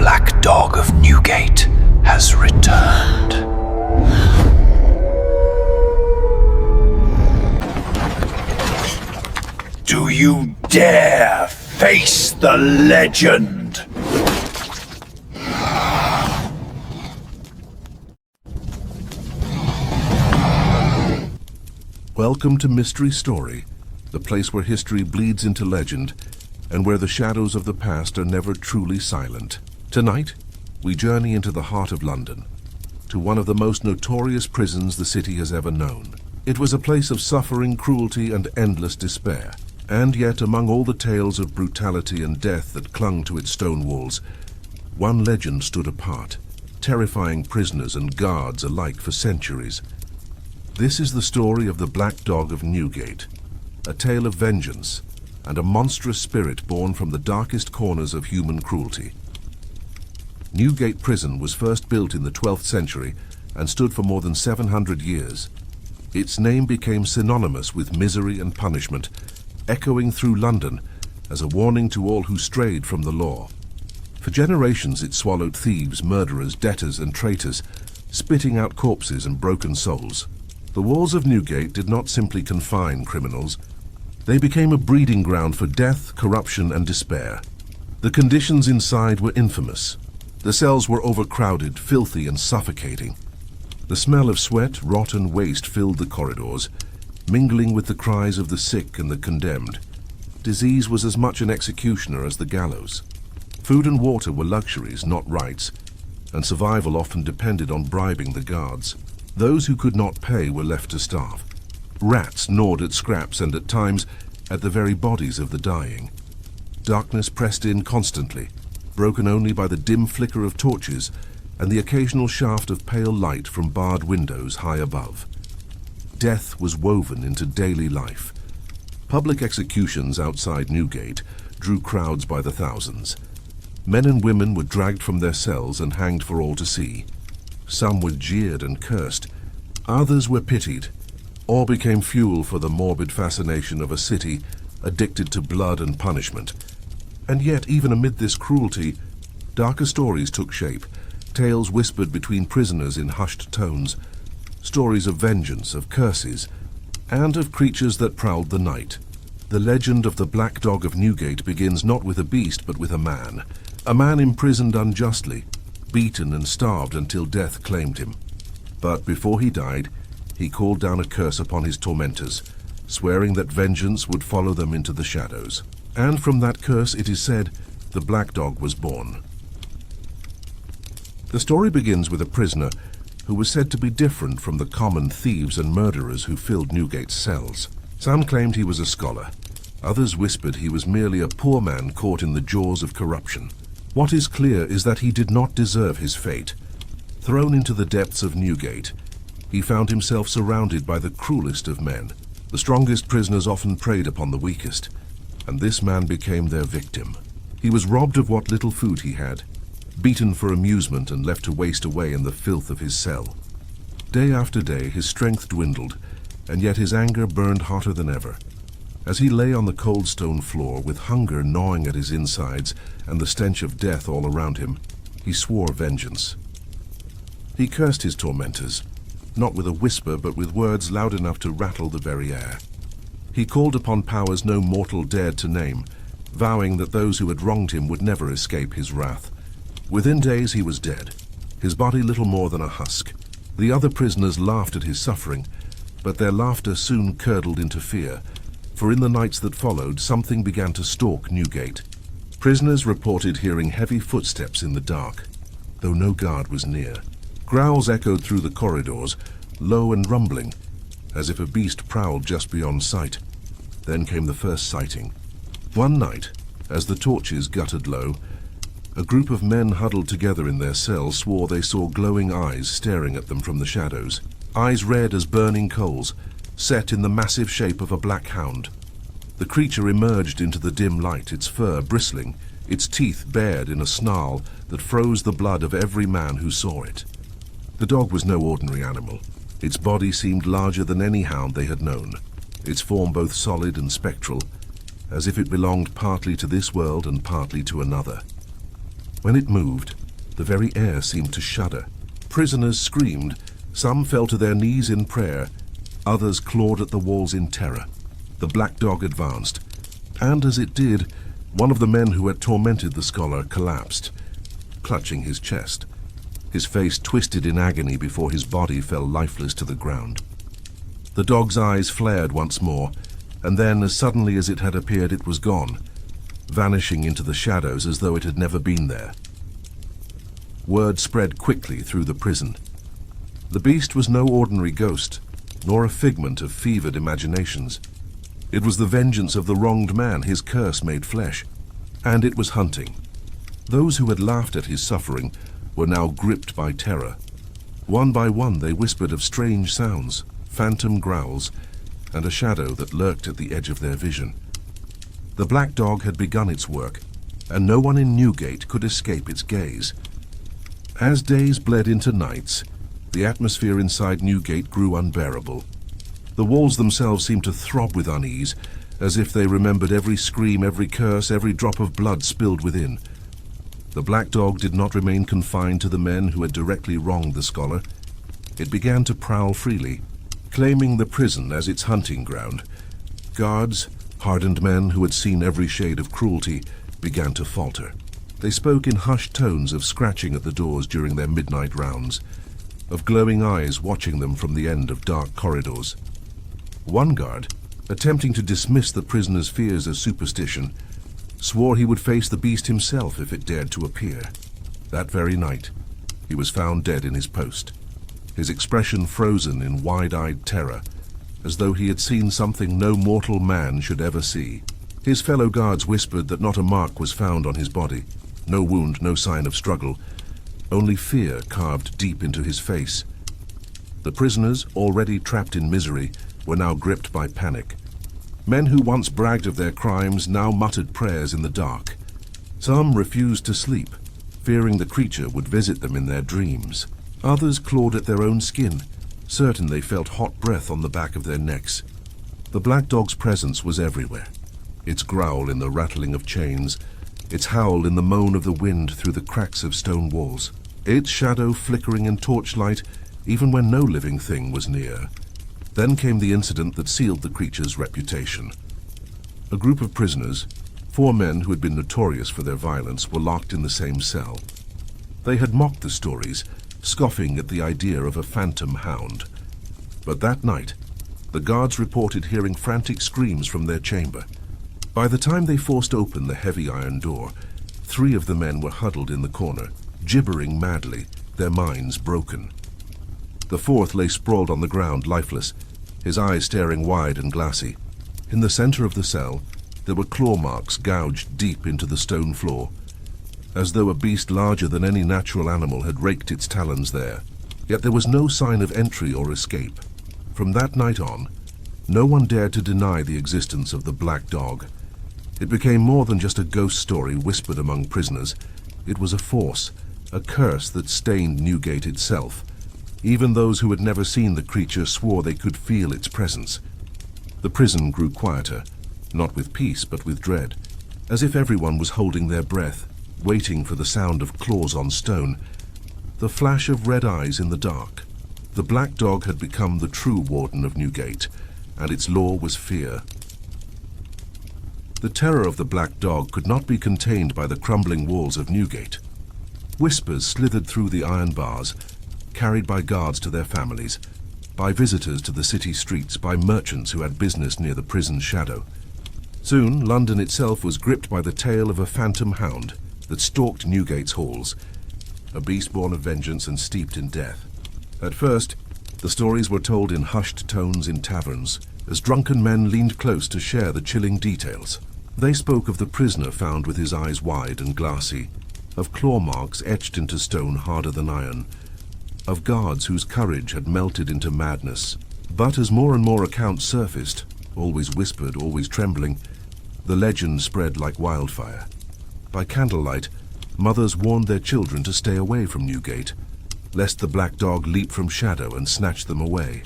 Black Dog of Newgate has returned. Do you dare face the legend? Welcome to Mystery Story, the place where history bleeds into legend and where the shadows of the past are never truly silent. Tonight, we journey into the heart of London, to one of the most notorious prisons the city has ever known. It was a place of suffering, cruelty, and endless despair. And yet, among all the tales of brutality and death that clung to its stone walls, one legend stood apart, terrifying prisoners and guards alike for centuries. This is the story of the Black Dog of Newgate, a tale of vengeance and a monstrous spirit born from the darkest corners of human cruelty. Newgate Prison was first built in the 12th century and stood for more than 700 years. Its name became synonymous with misery and punishment, echoing through London as a warning to all who strayed from the law. For generations it swallowed thieves, murderers, debtors and traitors, spitting out corpses and broken souls. The walls of Newgate did not simply confine criminals. They became a breeding ground for death, corruption and despair. The conditions inside were infamous. The cells were overcrowded, filthy and suffocating. The smell of sweat, rot and waste filled the corridors, mingling with the cries of the sick and the condemned. Disease was as much an executioner as the gallows. Food and water were luxuries, not rights, and survival often depended on bribing the guards. Those who could not pay were left to starve. Rats gnawed at scraps and at times at the very bodies of the dying. Darkness pressed in constantly, broken only by the dim flicker of torches and the occasional shaft of pale light from barred windows high above. Death was woven into daily life. Public executions outside Newgate drew crowds by the thousands. Men and women were dragged from their cells and hanged for all to see. Some were jeered and cursed. Others were pitied. All became fuel for the morbid fascination of a city addicted to blood and punishment. And yet, even amid this cruelty, darker stories took shape, tales whispered between prisoners in hushed tones, stories of vengeance, of curses, and of creatures that prowled the night. The legend of the Black Dog of Newgate begins not with a beast, but with a man imprisoned unjustly, beaten and starved until death claimed him. But before he died, he called down a curse upon his tormentors, swearing that vengeance would follow them into the shadows. And from that curse, it is said, the Black Dog was born. The story begins with a prisoner who was said to be different from the common thieves and murderers who filled Newgate's cells. Some claimed he was a scholar. Others whispered he was merely a poor man caught in the jaws of corruption. What is clear is that he did not deserve his fate. Thrown into the depths of Newgate, he found himself surrounded by the cruelest of men. The strongest prisoners often preyed upon the weakest, and this man became their victim. He was robbed of what little food he had, beaten for amusement and left to waste away in the filth of his cell. Day after day his strength dwindled, and yet his anger burned hotter than ever. As he lay on the cold stone floor with hunger gnawing at his insides and the stench of death all around him, he swore vengeance. He cursed his tormentors, not with a whisper but with words loud enough to rattle the very air. He called upon powers no mortal dared to name, vowing that those who had wronged him would never escape his wrath. Within days he was dead, his body little more than a husk. The other prisoners laughed at his suffering, but their laughter soon curdled into fear, for in the nights that followed, something began to stalk Newgate. Prisoners reported hearing heavy footsteps in the dark, though no guard was near. Growls echoed through the corridors, low and rumbling, as if a beast prowled just beyond sight. Then came the first sighting. One night, as the torches guttered low, a group of men huddled together in their cells swore they saw glowing eyes staring at them from the shadows. Eyes red as burning coals, set in the massive shape of a black hound. The creature emerged into the dim light, its fur bristling, its teeth bared in a snarl that froze the blood of every man who saw it. The dog was no ordinary animal. Its body seemed larger than any hound they had known, its form both solid and spectral, as if it belonged partly to this world and partly to another. When it moved, the very air seemed to shudder. Prisoners screamed, some fell to their knees in prayer, others clawed at the walls in terror. The black dog advanced, and as it did, one of the men who had tormented the scholar collapsed, clutching his chest. His face twisted in agony before his body fell lifeless to the ground. The dog's eyes flared once more, and then, as suddenly as it had appeared, it was gone, vanishing into the shadows as though it had never been there. Word spread quickly through the prison. The beast was no ordinary ghost, nor a figment of fevered imaginations. It was the vengeance of the wronged man, his curse made flesh, and it was hunting. Those who had laughed at his suffering were now gripped by terror. One by one they whispered of strange sounds, phantom growls, and a shadow that lurked at the edge of their vision. The black dog had begun its work, and no one in Newgate could escape its gaze. As days bled into nights, the atmosphere inside Newgate grew unbearable. The walls themselves seemed to throb with unease, as if they remembered every scream, every curse, every drop of blood spilled within. The black dog did not remain confined to the men who had directly wronged the scholar. It began to prowl freely, claiming the prison as its hunting ground. Guards, hardened men who had seen every shade of cruelty, began to falter. They spoke in hushed tones of scratching at the doors during their midnight rounds, of glowing eyes watching them from the end of dark corridors. One guard, attempting to dismiss the prisoner's fears as superstition, swore he would face the beast himself if it dared to appear. That very night, he was found dead in his post, his expression frozen in wide-eyed terror, as though he had seen something no mortal man should ever see. His fellow guards whispered that not a mark was found on his body, no wound, no sign of struggle, only fear carved deep into his face. The prisoners, already trapped in misery, were now gripped by panic. Men who once bragged of their crimes now muttered prayers in the dark. Some refused to sleep, fearing the creature would visit them in their dreams. Others clawed at their own skin, certain they felt hot breath on the back of their necks. The black dog's presence was everywhere, its growl in the rattling of chains, its howl in the moan of the wind through the cracks of stone walls, its shadow flickering in torchlight even when no living thing was near. Then came the incident that sealed the creature's reputation. A group of prisoners, 4 men who had been notorious for their violence, were locked in the same cell. They had mocked the stories, scoffing at the idea of a phantom hound. But that night, the guards reported hearing frantic screams from their chamber. By the time they forced open the heavy iron door, 3 of the men were huddled in the corner, gibbering madly, their minds broken. The 4th lay sprawled on the ground, lifeless, his eyes staring wide and glassy. In the center of the cell, there were claw marks gouged deep into the stone floor, as though a beast larger than any natural animal had raked its talons there. Yet there was no sign of entry or escape. From that night on, no one dared to deny the existence of the black dog. It became more than just a ghost story whispered among prisoners. It was a force, a curse that stained Newgate itself. Even those who had never seen the creature swore they could feel its presence. The prison grew quieter, not with peace but with dread, as if everyone was holding their breath, waiting for the sound of claws on stone, the flash of red eyes in the dark. The black dog had become the true warden of Newgate, and its law was fear. The terror of the black dog could not be contained by the crumbling walls of Newgate. Whispers slithered through the iron bars, carried by guards to their families, by visitors to the city streets, by merchants who had business near the prison's shadow. Soon, London itself was gripped by the tale of a phantom hound that stalked Newgate's halls, a beast born of vengeance and steeped in death. At first, the stories were told in hushed tones in taverns, as drunken men leaned close to share the chilling details. They spoke of the prisoner found with his eyes wide and glassy, of claw marks etched into stone harder than iron, of guards whose courage had melted into madness. But as more and more accounts surfaced, always whispered, always trembling, the legend spread like wildfire. By candlelight, mothers warned their children to stay away from Newgate, lest the black dog leap from shadow and snatch them away.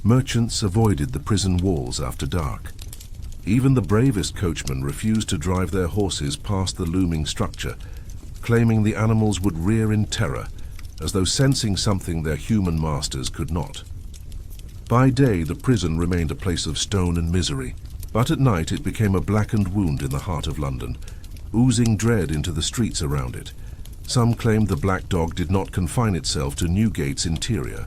Merchants avoided the prison walls after dark. Even the bravest coachmen refused to drive their horses past the looming structure, claiming the animals would rear in terror, as though sensing something their human masters could not. By day, the prison remained a place of stone and misery, but at night it became a blackened wound in the heart of London, oozing dread into the streets around it. Some claimed the black dog did not confine itself to Newgate's interior.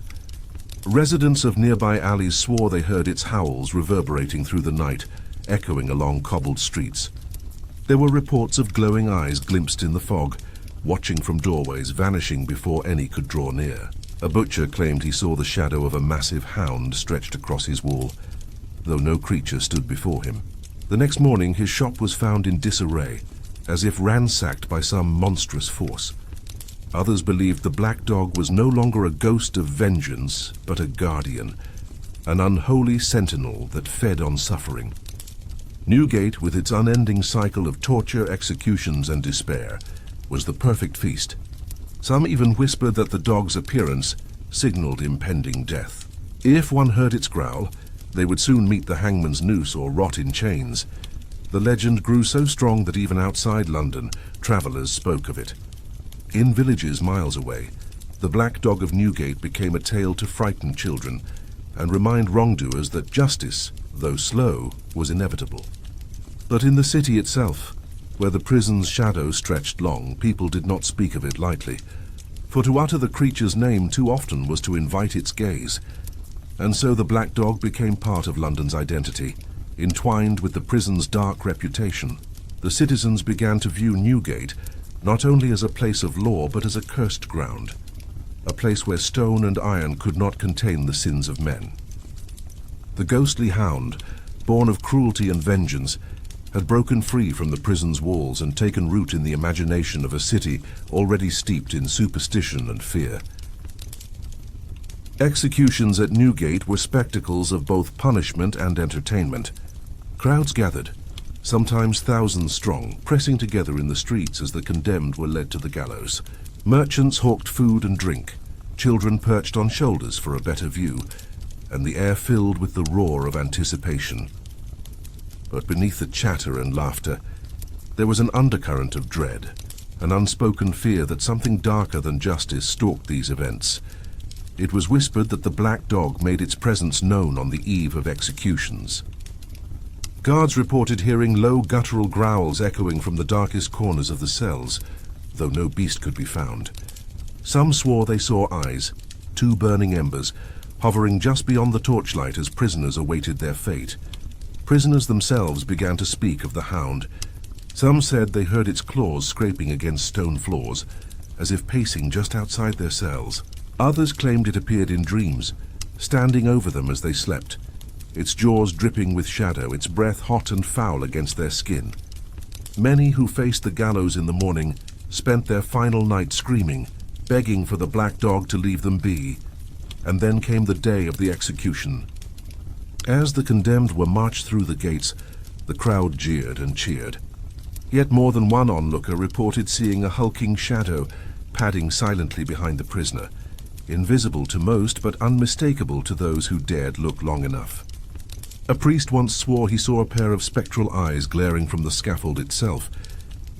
Residents of nearby alleys swore they heard its howls reverberating through the night, echoing along cobbled streets. There were reports of glowing eyes glimpsed in the fog, watching from doorways, vanishing before any could draw near. A butcher claimed he saw the shadow of a massive hound stretched across his wall, though no creature stood before him. The next morning his shop was found in disarray, as if ransacked by some monstrous force. Others believed the black dog was no longer a ghost of vengeance, but a guardian, an unholy sentinel that fed on suffering. Newgate, with its unending cycle of torture, executions, and despair, was the perfect feast. Some even whispered that the dog's appearance signaled impending death. If one heard its growl, they would soon meet the hangman's noose or rot in chains. The legend grew so strong that even outside London, travellers spoke of it. In villages miles away, the black dog of Newgate became a tale to frighten children and remind wrongdoers that justice, though slow, was inevitable. But in the city itself, where the prison's shadow stretched long, people did not speak of it lightly, for to utter the creature's name too often was to invite its gaze. And so the black dog became part of London's identity, entwined with the prison's dark reputation. The citizens began to view Newgate not only as a place of law but as a cursed ground, a place where stone and iron could not contain the sins of men. The ghostly hound, born of cruelty and vengeance, had broken free from the prison's walls and taken root in the imagination of a city already steeped in superstition and fear. Executions at Newgate were spectacles of both punishment and entertainment. Crowds gathered, sometimes thousands strong, pressing together in the streets as the condemned were led to the gallows. Merchants hawked food and drink, children perched on shoulders for a better view, and the air filled with the roar of anticipation. But beneath the chatter and laughter, there was an undercurrent of dread, an unspoken fear that something darker than justice stalked these events. It was whispered that the black dog made its presence known on the eve of executions. Guards reported hearing low guttural growls echoing from the darkest corners of the cells, though no beast could be found. Some swore they saw eyes, two burning embers, hovering just beyond the torchlight as prisoners awaited their fate. Prisoners themselves began to speak of the hound. Some said they heard its claws scraping against stone floors, as if pacing just outside their cells. Others claimed it appeared in dreams, standing over them as they slept, its jaws dripping with shadow, its breath hot and foul against their skin. Many who faced the gallows in the morning spent their final night screaming, begging for the black dog to leave them be. And then came the day of the execution. As the condemned were marched through the gates, the crowd jeered and cheered. Yet more than one onlooker reported seeing a hulking shadow padding silently behind the prisoner, invisible to most but unmistakable to those who dared look long enough. A priest once swore he saw a pair of spectral eyes glaring from the scaffold itself,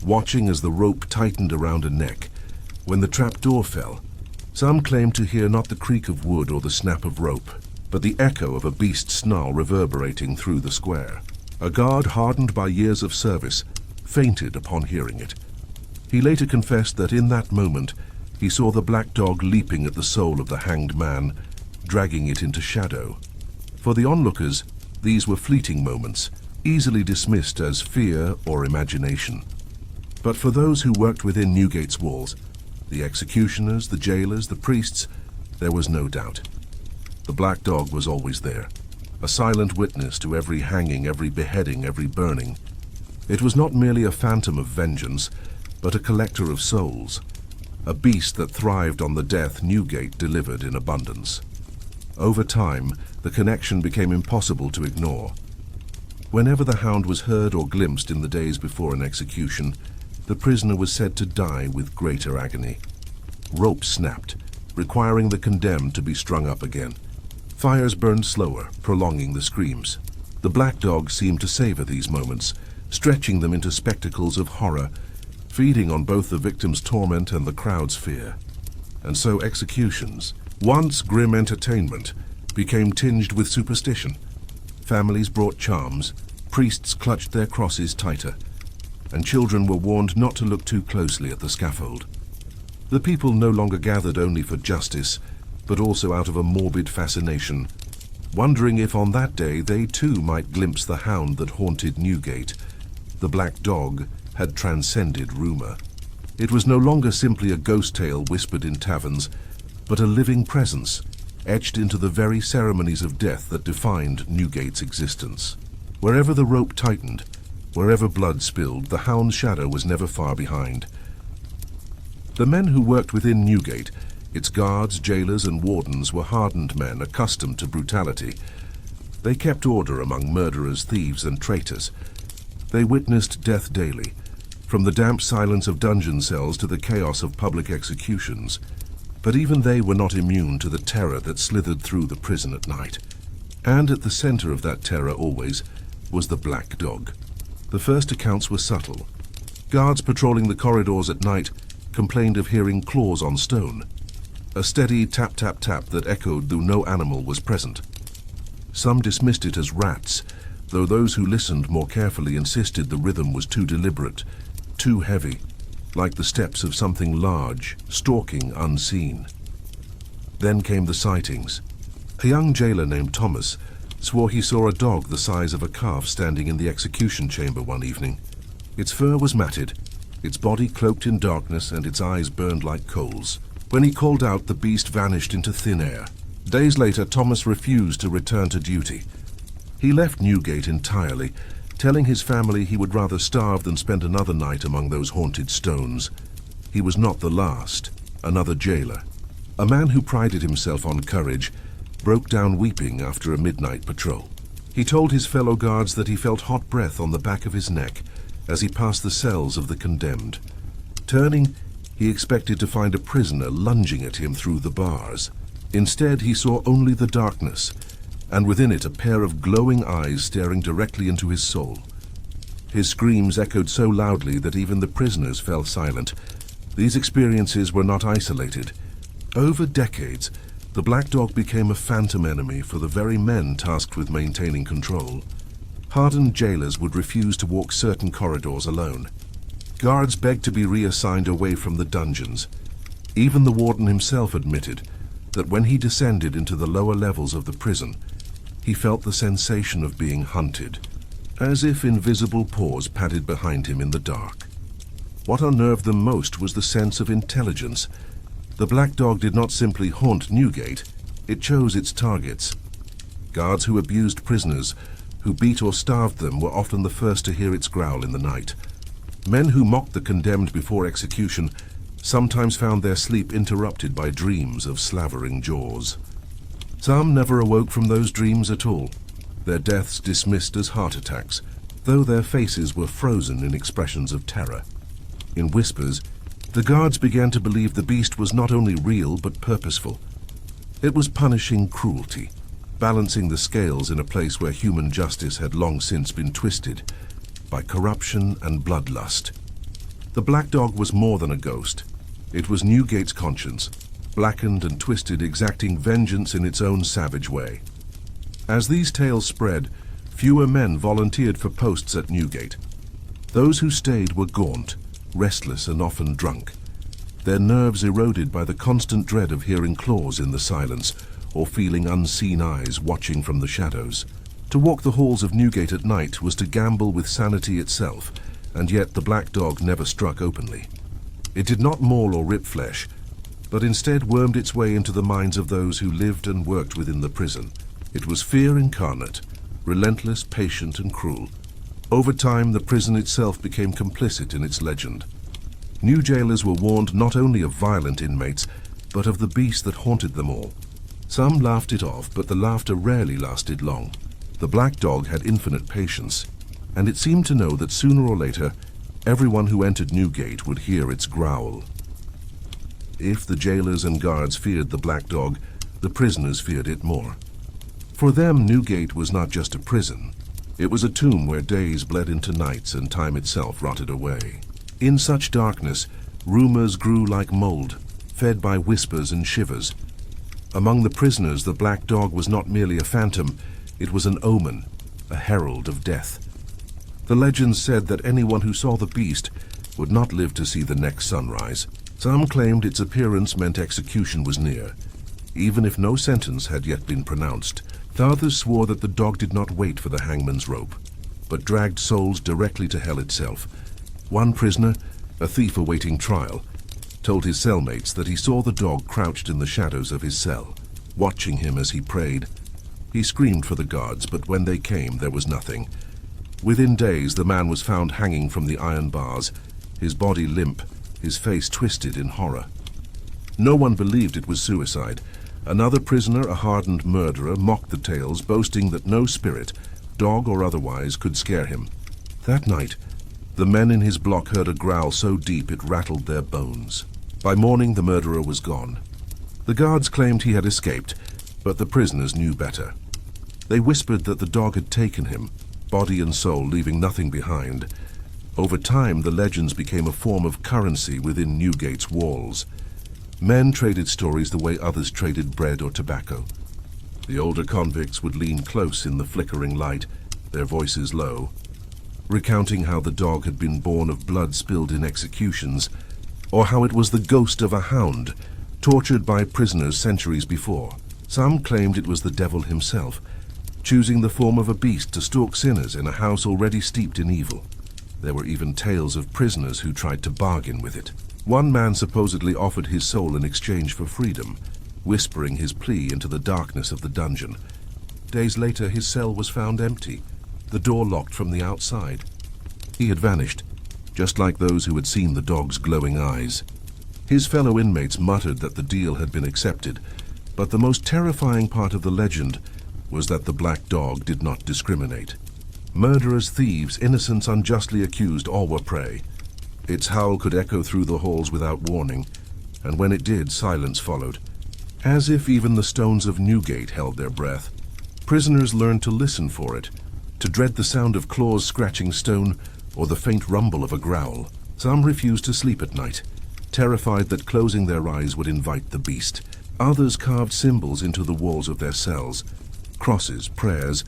watching as the rope tightened around a neck. When the trapdoor fell, some claimed to hear not the creak of wood or the snap of rope, but the echo of a beast's snarl reverberating through the square. A guard hardened by years of service fainted upon hearing it. He later confessed that in that moment he saw the black dog leaping at the soul of the hanged man, dragging it into shadow. For the onlookers, these were fleeting moments, easily dismissed as fear or imagination. But for those who worked within Newgate's walls, the executioners, the jailers, the priests, there was no doubt. The black dog was always there, a silent witness to every hanging, every beheading, every burning. It was not merely a phantom of vengeance, but a collector of souls, a beast that thrived on the death Newgate delivered in abundance. Over time, the connection became impossible to ignore. Whenever the hound was heard or glimpsed in the days before an execution, the prisoner was said to die with greater agony. Ropes snapped, requiring the condemned to be strung up again. Fires burned slower, prolonging the screams. The black dog seemed to savor these moments, stretching them into spectacles of horror, feeding on both the victim's torment and the crowd's fear. And so executions, once grim entertainment, became tinged with superstition. Families brought charms, priests clutched their crosses tighter, and children were warned not to look too closely at the scaffold. The people no longer gathered only for justice, but also out of a morbid fascination, wondering if on that day they too might glimpse the hound that haunted Newgate. The black dog had transcended rumor. It was no longer simply a ghost tale whispered in taverns, but a living presence, etched into the very ceremonies of death that defined Newgate's existence. Wherever the rope tightened, wherever blood spilled, the hound's shadow was never far behind. The men who worked within Newgate, its guards, jailers, and wardens, were hardened men accustomed to brutality. They kept order among murderers, thieves, and traitors. They witnessed death daily, from the damp silence of dungeon cells to the chaos of public executions. But even they were not immune to the terror that slithered through the prison at night. And at the center of that terror always was the black dog. The first accounts were subtle. Guards patrolling the corridors at night complained of hearing claws on stone, a steady tap-tap-tap that echoed though no animal was present. Some dismissed it as rats, though those who listened more carefully insisted the rhythm was too deliberate, too heavy, like the steps of something large, stalking unseen. Then came the sightings. A young jailer named Thomas swore he saw a dog the size of a calf standing in the execution chamber one evening. Its fur was matted, its body cloaked in darkness, and its eyes burned like coals. When he called out, the beast vanished into thin air. Days later, Thomas refused to return to duty. He left Newgate entirely, telling his family he would rather starve than spend another night among those haunted stones. He was not the last, another jailer. A man who prided himself on courage broke down weeping after a midnight patrol. He told his fellow guards that he felt hot breath on the back of his neck as he passed the cells of the condemned. Turning, he expected to find a prisoner lunging at him through the bars. Instead, he saw only the darkness, and within it a pair of glowing eyes staring directly into his soul. His screams echoed so loudly that even the prisoners fell silent. These experiences were not isolated. Over decades, the black dog became a phantom enemy for the very men tasked with maintaining control. Hardened jailers would refuse to walk certain corridors alone. Guards begged to be reassigned away from the dungeons. Even the warden himself admitted that when he descended into the lower levels of the prison, he felt the sensation of being hunted, as if invisible paws padded behind him in the dark. What unnerved them most was the sense of intelligence. The black dog did not simply haunt Newgate, it chose its targets. Guards who abused prisoners, who beat or starved them, were often the first to hear its growl in the night. Men who mocked the condemned before execution sometimes found their sleep interrupted by dreams of slavering jaws. Some never awoke from those dreams at all, their deaths dismissed as heart attacks, though their faces were frozen in expressions of terror. In whispers, the guards began to believe the beast was not only real but purposeful. It was punishing cruelty, balancing the scales in a place where human justice had long since been twisted by corruption and bloodlust. The black dog was more than a ghost. It was Newgate's conscience, blackened and twisted, exacting vengeance in its own savage way. As these tales spread, fewer men volunteered for posts at Newgate. Those who stayed were gaunt, restless, and often drunk, their nerves eroded by the constant dread of hearing claws in the silence or feeling unseen eyes watching from the shadows. To walk the halls of Newgate at night was to gamble with sanity itself, and yet the black dog never struck openly. It did not maul or rip flesh, but instead wormed its way into the minds of those who lived and worked within the prison. It was fear incarnate, relentless, patient, and cruel. Over time, the prison itself became complicit in its legend. New jailers were warned not only of violent inmates, but of the beast that haunted them all. Some laughed it off, but the laughter rarely lasted long. The black dog had infinite patience, and it seemed to know that sooner or later, everyone who entered Newgate would hear its growl. If the jailers and guards feared the black dog, the prisoners feared it more. For them, Newgate was not just a prison. It was a tomb where days bled into nights and time itself rotted away. In such darkness, rumors grew like mold, fed by whispers and shivers. Among the prisoners, the black dog was not merely a phantom, it was an omen, a herald of death. The legends said that anyone who saw the beast would not live to see the next sunrise. Some claimed its appearance meant execution was near, even if no sentence had yet been pronounced. Others swore that the dog did not wait for the hangman's rope, but dragged souls directly to hell itself. One prisoner, a thief awaiting trial, told his cellmates that he saw the dog crouched in the shadows of his cell, watching him as he prayed. He screamed for the guards, but when they came, there was nothing. Within days, the man was found hanging from the iron bars, his body limp, his face twisted in horror. No one believed it was suicide. Another prisoner, a hardened murderer, mocked the tales, boasting that no spirit, dog or otherwise, could scare him. That night, the men in his block heard a growl so deep it rattled their bones. By morning, the murderer was gone. The guards claimed he had escaped, but the prisoners knew better. They whispered that the dog had taken him, body and soul, leaving nothing behind. Over time, the legends became a form of currency within Newgate's walls. Men traded stories the way others traded bread or tobacco. The older convicts would lean close in the flickering light, their voices low, recounting how the dog had been born of blood spilled in executions, or how it was the ghost of a hound, tortured by prisoners centuries before. Some claimed it was the devil himself, choosing the form of a beast to stalk sinners in a house already steeped in evil. There were even tales of prisoners who tried to bargain with it. One man supposedly offered his soul in exchange for freedom, whispering his plea into the darkness of the dungeon. Days later, his cell was found empty, the door locked from the outside. He had vanished, just like those who had seen the dog's glowing eyes. His fellow inmates muttered that the deal had been accepted, but the most terrifying part of the legend was that the black dog did not discriminate. Murderers, thieves, innocents unjustly accused, all were prey. Its howl could echo through the halls without warning, and when it did, silence followed. As if even the stones of Newgate held their breath, prisoners learned to listen for it, to dread the sound of claws scratching stone or the faint rumble of a growl. Some refused to sleep at night, terrified that closing their eyes would invite the beast. Others carved symbols into the walls of their cells, crosses, prayers,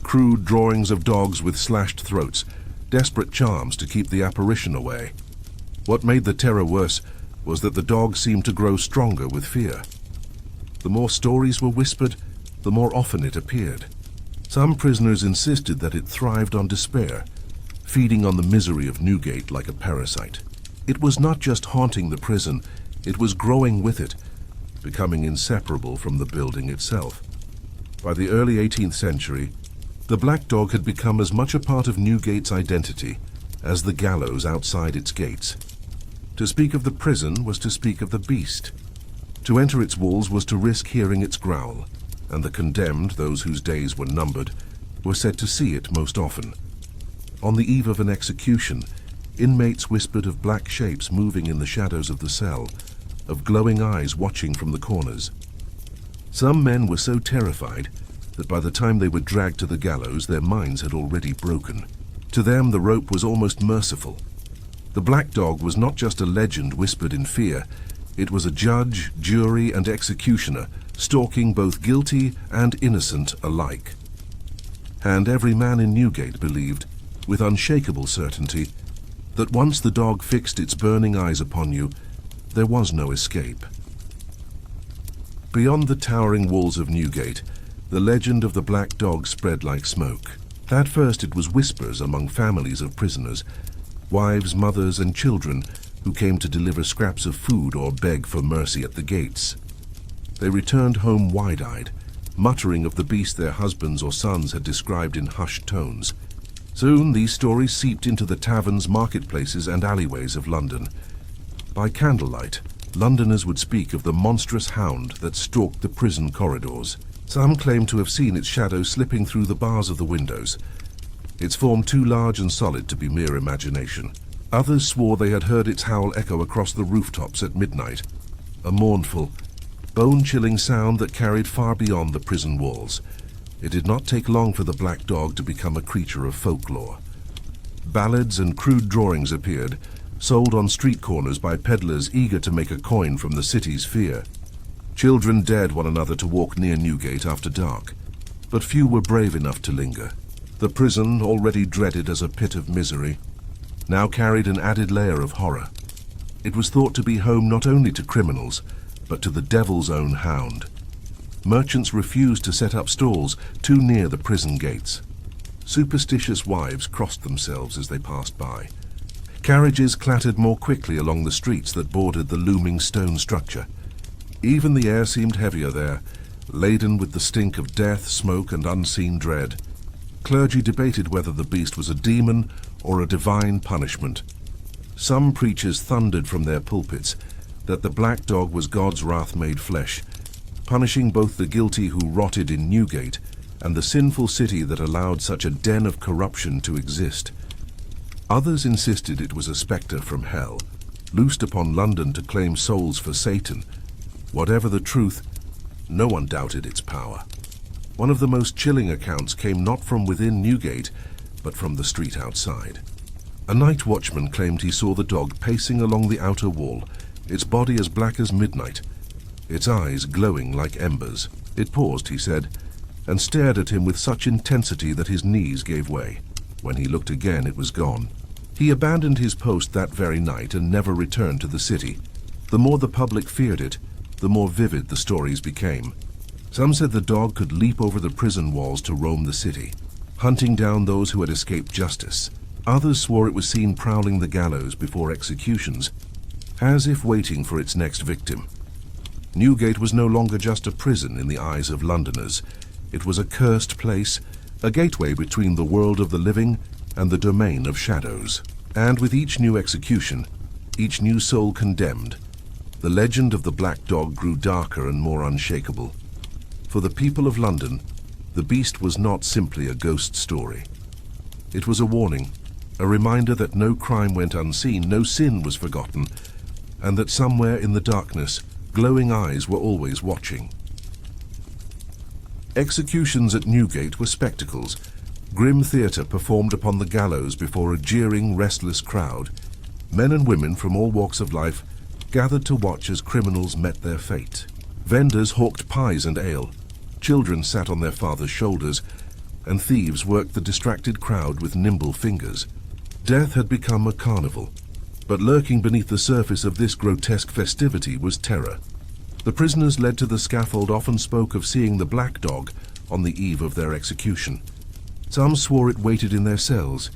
crude drawings of dogs with slashed throats, desperate charms to keep the apparition away. What made the terror worse was that the dog seemed to grow stronger with fear. The more stories were whispered, the more often it appeared. Some prisoners insisted that it thrived on despair, feeding on the misery of Newgate like a parasite. It was not just haunting the prison, it was growing with it, becoming inseparable from the building itself. By the early 18th century, the black dog had become as much a part of Newgate's identity as the gallows outside its gates. To speak of the prison was to speak of the beast. To enter its walls was to risk hearing its growl, and the condemned, those whose days were numbered, were said to see it most often. On the eve of an execution, inmates whispered of black shapes moving in the shadows of the cell, of glowing eyes watching from the corners. Some men were so terrified that by the time they were dragged to the gallows, their minds had already broken. To them, the rope was almost merciful. The black dog was not just a legend whispered in fear, it was a judge, jury, and executioner, stalking both guilty and innocent alike. And every man in Newgate believed, with unshakable certainty, that once the dog fixed its burning eyes upon you, there was no escape. Beyond the towering walls of Newgate, the legend of the black dog spread like smoke. At first it was whispers among families of prisoners, wives, mothers, and children who came to deliver scraps of food or beg for mercy at the gates. They returned home wide-eyed, muttering of the beast their husbands or sons had described in hushed tones. Soon these stories seeped into the taverns, marketplaces, and alleyways of London. By candlelight, Londoners would speak of the monstrous hound that stalked the prison corridors. Some claimed to have seen its shadow slipping through the bars of the windows, its form too large and solid to be mere imagination. Others swore they had heard its howl echo across the rooftops at midnight, a mournful, bone-chilling sound that carried far beyond the prison walls. It did not take long for the black dog to become a creature of folklore. Ballads and crude drawings appeared, sold on street corners by peddlers eager to make a coin from the city's fear. Children dared one another to walk near Newgate after dark, but few were brave enough to linger. The prison, already dreaded as a pit of misery, now carried an added layer of horror. It was thought to be home not only to criminals, but to the devil's own hound. Merchants refused to set up stalls too near the prison gates. Superstitious wives crossed themselves as they passed by. Carriages clattered more quickly along the streets that bordered the looming stone structure. Even the air seemed heavier there, laden with the stink of death, smoke, and unseen dread. Clergy debated whether the beast was a demon or a divine punishment. Some preachers thundered from their pulpits that the black dog was God's wrath made flesh, punishing both the guilty who rotted in Newgate and the sinful city that allowed such a den of corruption to exist. Others insisted it was a spectre from hell, loosed upon London to claim souls for Satan. Whatever the truth, no one doubted its power. One of the most chilling accounts came not from within Newgate, but from the street outside. A night watchman claimed he saw the dog pacing along the outer wall, its body as black as midnight, its eyes glowing like embers. It paused, he said, and stared at him with such intensity that his knees gave way. When he looked again, it was gone. He abandoned his post that very night and never returned to the city. The more the public feared it, the more vivid the stories became. Some said the dog could leap over the prison walls to roam the city, hunting down those who had escaped justice. Others swore it was seen prowling the gallows before executions, as if waiting for its next victim. Newgate was no longer just a prison in the eyes of Londoners. It was a cursed place, a gateway between the world of the living and the domain of shadows. And with each new execution, each new soul condemned, the legend of the black dog grew darker and more unshakable. For the people of London, the beast was not simply a ghost story. It was a warning, a reminder that no crime went unseen, no sin was forgotten, and that somewhere in the darkness, glowing eyes were always watching. Executions at Newgate were spectacles. Grim theatre performed upon the gallows before a jeering, restless crowd. Men and women from all walks of life gathered to watch as criminals met their fate. Vendors hawked pies and ale. Children sat on their fathers' shoulders, and thieves worked the distracted crowd with nimble fingers. Death had become a carnival, but lurking beneath the surface of this grotesque festivity was terror. The prisoners led to the scaffold often spoke of seeing the black dog on the eve of their execution. Some swore it waited in their cells,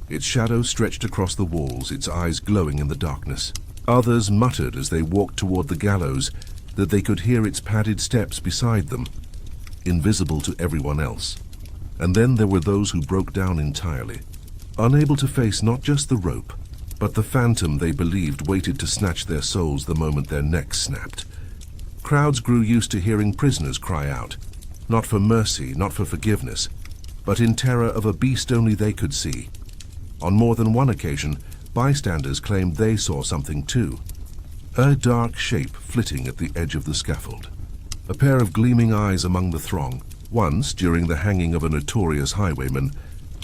its shadow stretched across the walls, its eyes glowing in the darkness. Others muttered as they walked toward the gallows that they could hear its padded steps beside them, invisible to everyone else. And then there were those who broke down entirely, unable to face not just the rope, but the phantom they believed waited to snatch their souls the moment their necks snapped. Crowds grew used to hearing prisoners cry out, not for mercy, not for forgiveness, but in terror of a beast only they could see. On more than one occasion, bystanders claimed they saw something too. A dark shape flitting at the edge of the scaffold. A pair of gleaming eyes among the throng. Once, during the hanging of a notorious highwayman,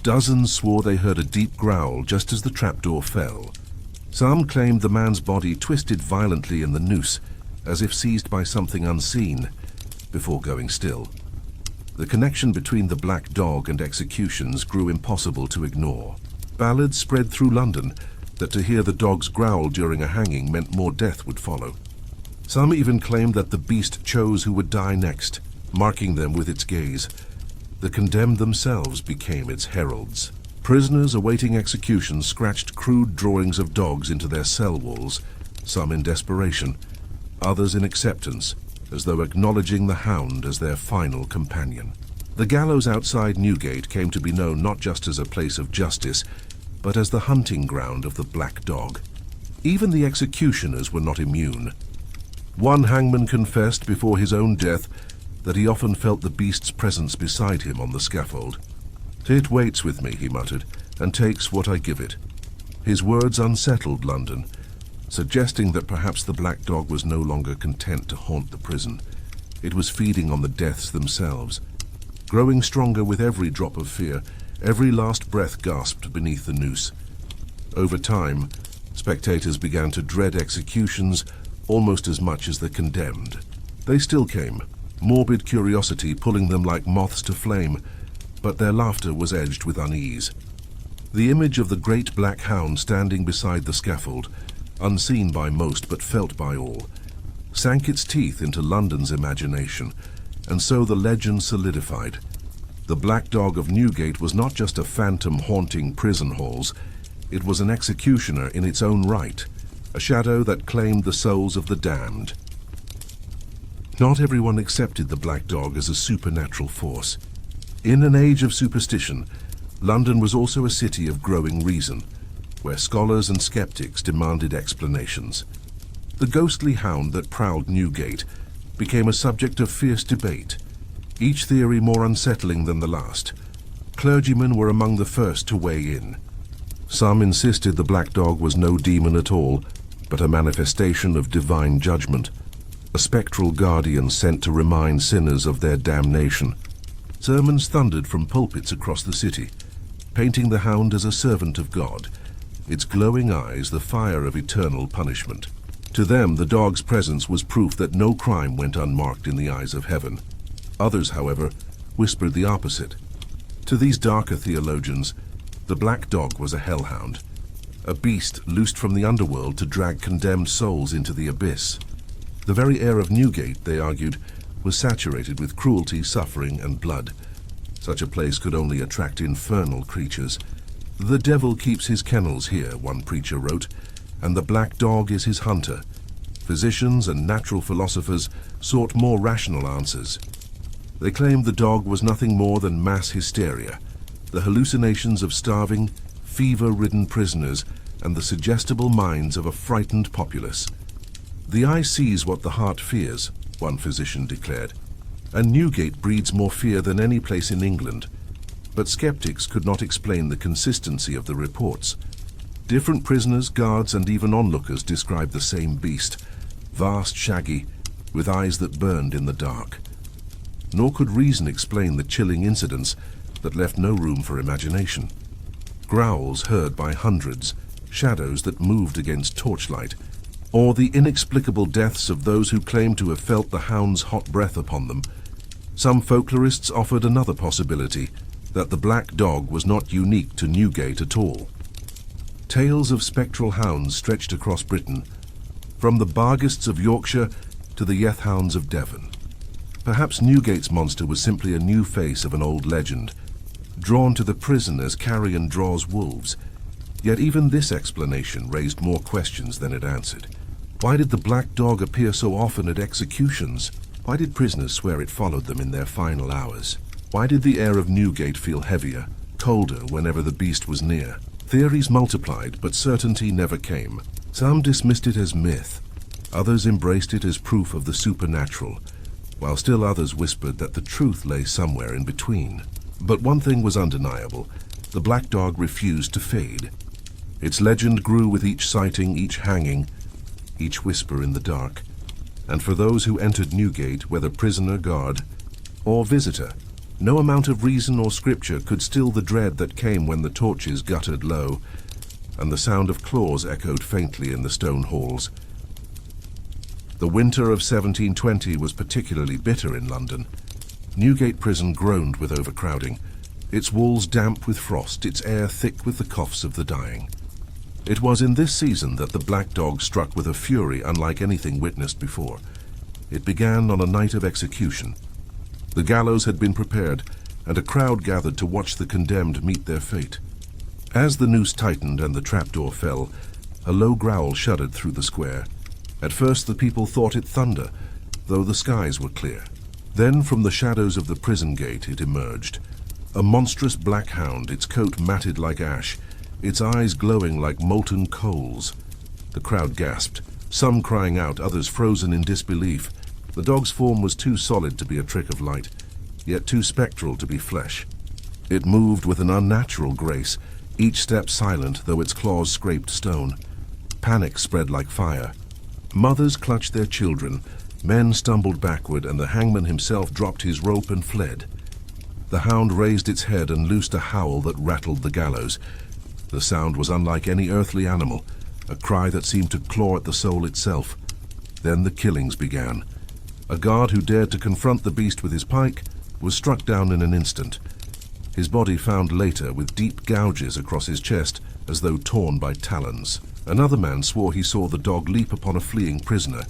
dozens swore they heard a deep growl just as the trapdoor fell. Some claimed the man's body twisted violently in the noose, as if seized by something unseen, before going still. The connection between the black dog and executions grew impossible to ignore. Ballads spread through London that to hear the dog's growl during a hanging meant more death would follow. Some even claimed that the beast chose who would die next, marking them with its gaze. The condemned themselves became its heralds. Prisoners awaiting execution scratched crude drawings of dogs into their cell walls, some in desperation, others in acceptance, as though acknowledging the hound as their final companion. The gallows outside Newgate came to be known not just as a place of justice, but as the hunting ground of the black dog. Even the executioners were not immune. One hangman confessed before his own death that he often felt the beast's presence beside him on the scaffold. "It waits with me," he muttered, "and takes what I give it." His words unsettled London, suggesting that perhaps the black dog was no longer content to haunt the prison. It was feeding on the deaths themselves. Growing stronger with every drop of fear, every last breath gasped beneath the noose. Over time, Spectators began to dread executions almost as much as the condemned. They still came, morbid curiosity pulling them like moths to flame, but their laughter was edged with unease. The image of the great black hound standing beside the scaffold, unseen by most but felt by all, sank its teeth into London's imagination, and so the legend solidified. The Black Dog of Newgate was not just a phantom haunting prison halls, it was an executioner in its own right, a shadow that claimed the souls of the damned. Not everyone accepted the Black Dog as a supernatural force. In an age of superstition, London was also a city of growing reason, where scholars and skeptics demanded explanations. The ghostly hound that prowled Newgate became a subject of fierce debate, each theory more unsettling than the last. Clergymen were among the first to weigh in. Some insisted the Black Dog was no demon at all, but a manifestation of divine judgment, a spectral guardian sent to remind sinners of their damnation. Sermons thundered from pulpits across the city, painting the hound as a servant of God, its glowing eyes the fire of eternal punishment. To them, the dog's presence was proof that no crime went unmarked in the eyes of heaven. Others, however, whispered the opposite. To these darker theologians, the Black Dog was a hellhound, a beast loosed from the underworld to drag condemned souls into the abyss. The very air of Newgate, they argued, was saturated with cruelty, suffering, and blood. Such a place could only attract infernal creatures. "The devil keeps his kennels here," one preacher wrote, "and the Black Dog is his hunter." Physicians and natural philosophers sought more rational answers. They claimed the dog was nothing more than mass hysteria, the hallucinations of starving, fever-ridden prisoners, and the suggestible minds of a frightened populace. "The eye sees what the heart fears," one physician declared, and Newgate breeds more fear than any place in England. But skeptics could not explain the consistency of the reports. Different prisoners, guards, and even onlookers described the same beast, vast, shaggy, with eyes that burned in the dark. Nor could reason explain the chilling incidents that left no room for imagination. Growls heard by hundreds, shadows that moved against torchlight, or the inexplicable deaths of those who claimed to have felt the hound's hot breath upon them. Some folklorists offered another possibility, that the Black Dog was not unique to Newgate at all. Tales of spectral hounds stretched across Britain, from the Barghists of Yorkshire to the Yethhounds of Devon. Perhaps Newgate's monster was simply a new face of an old legend, drawn to the prison as carrion draws wolves. Yet even this explanation raised more questions than it answered. Why did the Black Dog appear so often at executions? Why did prisoners swear it followed them in their final hours? Why did the air of Newgate feel heavier, colder whenever the beast was near? Theories multiplied, but certainty never came. Some dismissed it as myth. Others embraced it as proof of the supernatural, while still others whispered that the truth lay somewhere in between. But one thing was undeniable. The Black Dog refused to fade. Its legend grew with each sighting, each hanging, each whisper in the dark. And for those who entered Newgate, whether prisoner, guard, or visitor, no amount of reason or scripture could still the dread that came when the torches guttered low, and the sound of claws echoed faintly in the stone halls. The winter of 1720 was particularly bitter in London. Newgate prison groaned with overcrowding, its walls damp with frost, its air thick with the coughs of the dying. It was in this season that the Black Dog struck with a fury unlike anything witnessed before. It began on a night of execution. The gallows had been prepared, and a crowd gathered to watch the condemned meet their fate. As the noose tightened and the trapdoor fell, a low growl shuddered through the square. At first the people thought it thunder, though the skies were clear. Then from the shadows of the prison gate it emerged. A monstrous black hound, its coat matted like ash, its eyes glowing like molten coals. The crowd gasped, some crying out, others frozen in disbelief. The dog's form was too solid to be a trick of light, yet too spectral to be flesh. It moved with an unnatural grace, each step silent, though its claws scraped stone. Panic spread like fire. Mothers clutched their children, men stumbled backward, and the hangman himself dropped his rope and fled. The hound raised its head and loosed a howl that rattled the gallows. The sound was unlike any earthly animal, a cry that seemed to claw at the soul itself. Then the killings began. A guard who dared to confront the beast with his pike was struck down in an instant. His body found later with deep gouges across his chest as though torn by talons. Another man swore he saw the dog leap upon a fleeing prisoner,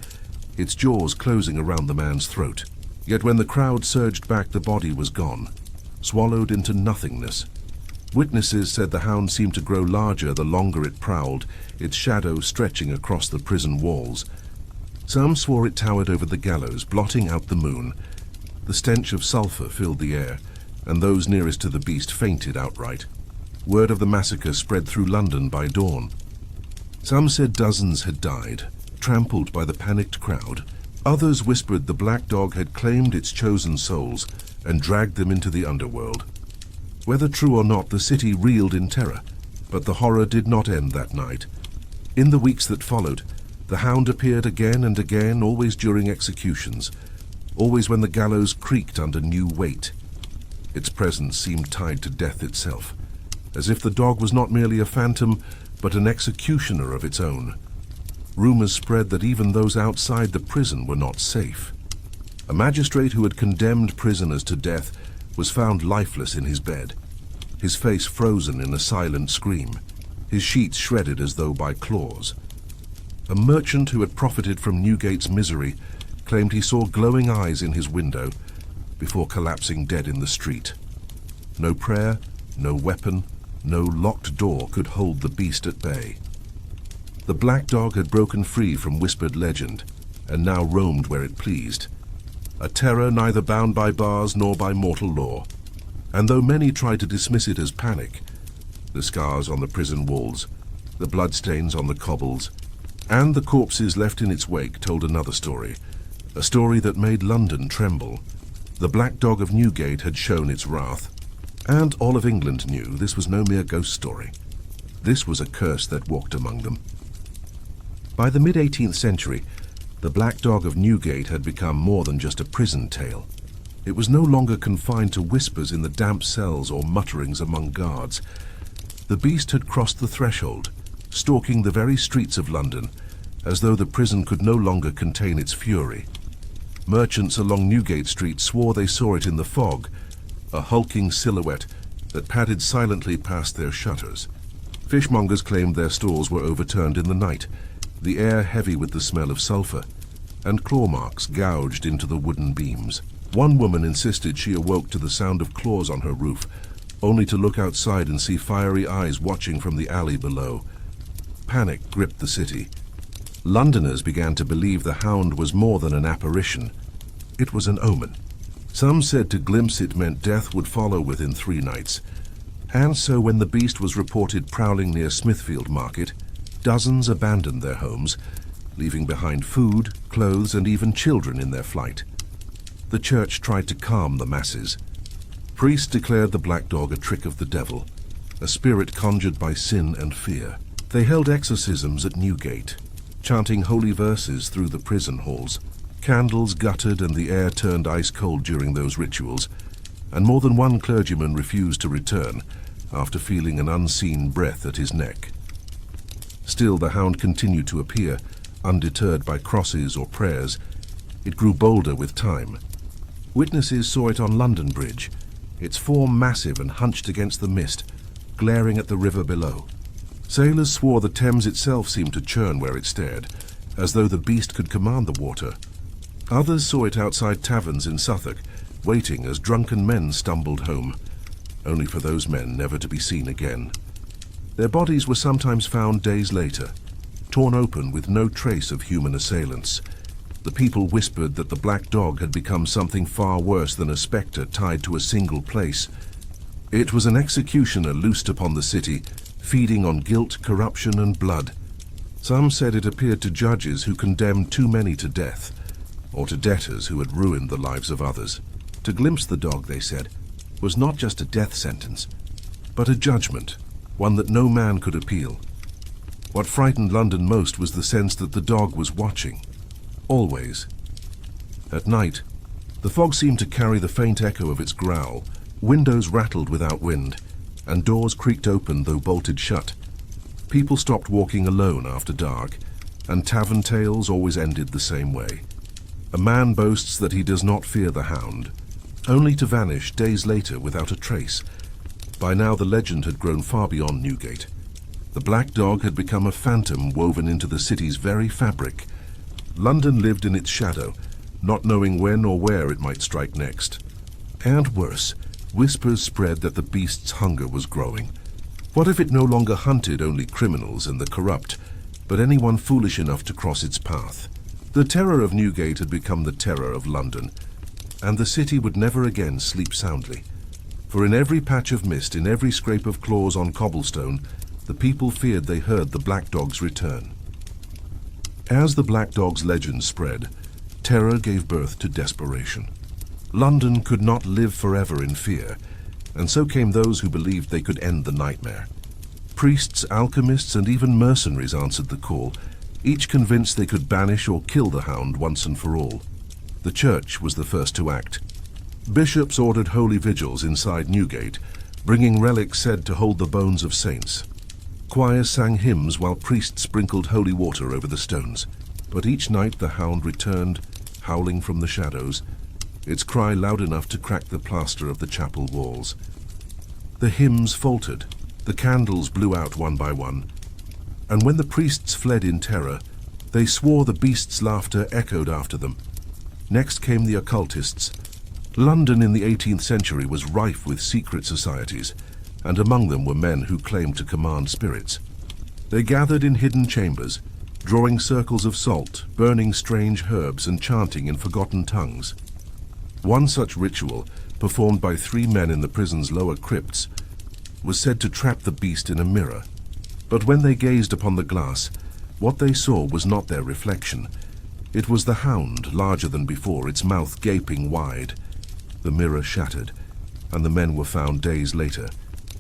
its jaws closing around the man's throat. Yet when the crowd surged back, the body was gone, swallowed into nothingness. Witnesses said the hound seemed to grow larger the longer it prowled, its shadow stretching across the prison walls. Some swore it towered over the gallows, blotting out the moon. The stench of sulphur filled the air, and those nearest to the beast fainted outright. Word of the massacre spread through London by dawn. Some said dozens had died, trampled by the panicked crowd. Others whispered the black dog had claimed its chosen souls and dragged them into the underworld. Whether true or not, the city reeled in terror, but the horror did not end that night. In the weeks that followed, the hound appeared again and again, always during executions, always when the gallows creaked under new weight. Its presence seemed tied to death itself, as if the dog was not merely a phantom, but an executioner of its own. Rumors spread that even those outside the prison were not safe. A magistrate who had condemned prisoners to death was found lifeless in his bed, his face frozen in a silent scream, his sheets shredded as though by claws. A merchant who had profited from Newgate's misery claimed he saw glowing eyes in his window before collapsing dead in the street. No prayer, no weapon, no locked door could hold the beast at bay. The black dog had broken free from whispered legend and now roamed where it pleased, a terror neither bound by bars nor by mortal law. And though many tried to dismiss it as panic, the scars on the prison walls, the bloodstains on the cobbles, and the corpses left in its wake told another story, a story that made London tremble. The black dog of Newgate had shown its wrath, and all of England knew this was no mere ghost story. This was a curse that walked among them. By the mid-18th century, the black dog of Newgate had become more than just a prison tale. It was no longer confined to whispers in the damp cells or mutterings among guards. The beast had crossed the threshold, stalking the very streets of London, as though the prison could no longer contain its fury. Merchants along Newgate Street swore they saw it in the fog, a hulking silhouette that padded silently past their shutters. Fishmongers claimed their stalls were overturned in the night, the air heavy with the smell of sulphur, and claw marks gouged into the wooden beams. One woman insisted she awoke to the sound of claws on her roof, only to look outside and see fiery eyes watching from the alley below. Panic gripped the city. Londoners began to believe the hound was more than an apparition. It was an omen. Some said to glimpse it meant death would follow within 3 nights. And so when the beast was reported prowling near Smithfield Market, dozens abandoned their homes, leaving behind food, clothes, and even children in their flight. The church tried to calm the masses. Priests declared the black dog a trick of the devil, a spirit conjured by sin and fear. They held exorcisms at Newgate, chanting holy verses through the prison halls. Candles guttered and the air turned ice-cold during those rituals, and more than one clergyman refused to return after feeling an unseen breath at his neck. Still, the hound continued to appear, undeterred by crosses or prayers. It grew bolder with time. Witnesses saw it on London Bridge, its form massive and hunched against the mist, glaring at the river below. Sailors swore the Thames itself seemed to churn where it stared, as though the beast could command the water. Others saw it outside taverns in Suffolk, waiting as drunken men stumbled home, only for those men never to be seen again. Their bodies were sometimes found days later, torn open with no trace of human assailants. The people whispered that the black dog had become something far worse than a spectre tied to a single place. It was an executioner loosed upon the city, feeding on guilt, corruption, and blood. Some said it appeared to judges who condemned too many to death, or to debtors who had ruined the lives of others. To glimpse the dog, they said, was not just a death sentence, but a judgment, one that no man could appeal. What frightened London most was the sense that the dog was watching, always. At night, the fog seemed to carry the faint echo of its growl. Windows rattled without wind, and doors creaked open though bolted shut. People stopped walking alone after dark, and tavern tales always ended the same way. A man boasts that he does not fear the hound, only to vanish days later without a trace. By now the legend had grown far beyond Newgate. The black dog had become a phantom woven into the city's very fabric. London lived in its shadow, not knowing when or where it might strike next. And worse, whispers spread that the beast's hunger was growing. What if it no longer hunted only criminals and the corrupt, but anyone foolish enough to cross its path? The terror of Newgate had become the terror of London, and the city would never again sleep soundly. For in every patch of mist, in every scrape of claws on cobblestone, the people feared they heard the black dog's return. As the black dog's legend spread, terror gave birth to desperation. London could not live forever in fear, and so came those who believed they could end the nightmare. Priests, alchemists, and even mercenaries answered the call, each convinced they could banish or kill the hound once and for all. The church was the first to act. Bishops ordered holy vigils inside Newgate, bringing relics said to hold the bones of saints. Choirs sang hymns while priests sprinkled holy water over the stones. But each night the hound returned, howling from the shadows, its cry loud enough to crack the plaster of the chapel walls. The hymns faltered, the candles blew out one by one, and when the priests fled in terror, they swore the beast's laughter echoed after them. Next came the occultists. London in the 18th century was rife with secret societies, and among them were men who claimed to command spirits. They gathered in hidden chambers, drawing circles of salt, burning strange herbs, and chanting in forgotten tongues. One such ritual, performed by 3 men in the prison's lower crypts, was said to trap the beast in a mirror. But when they gazed upon the glass, what they saw was not their reflection. It was the hound, larger than before, its mouth gaping wide. The mirror shattered, and the men were found days later,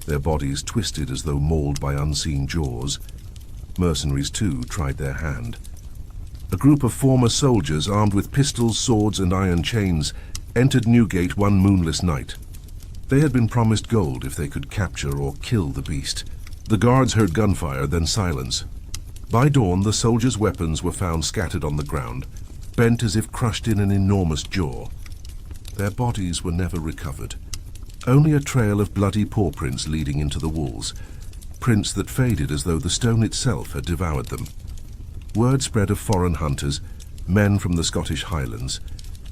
their bodies twisted as though mauled by unseen jaws. Mercenaries, too, tried their hand. A group of former soldiers, armed with pistols, swords, and iron chains, entered Newgate one moonless night. They had been promised gold if they could capture or kill the beast. The guards heard gunfire, then silence. By dawn, the soldiers' weapons were found scattered on the ground, bent as if crushed in an enormous jaw. Their bodies were never recovered. Only a trail of bloody paw prints leading into the walls, prints that faded as though the stone itself had devoured them. Word spread of foreign hunters, men from the Scottish Highlands,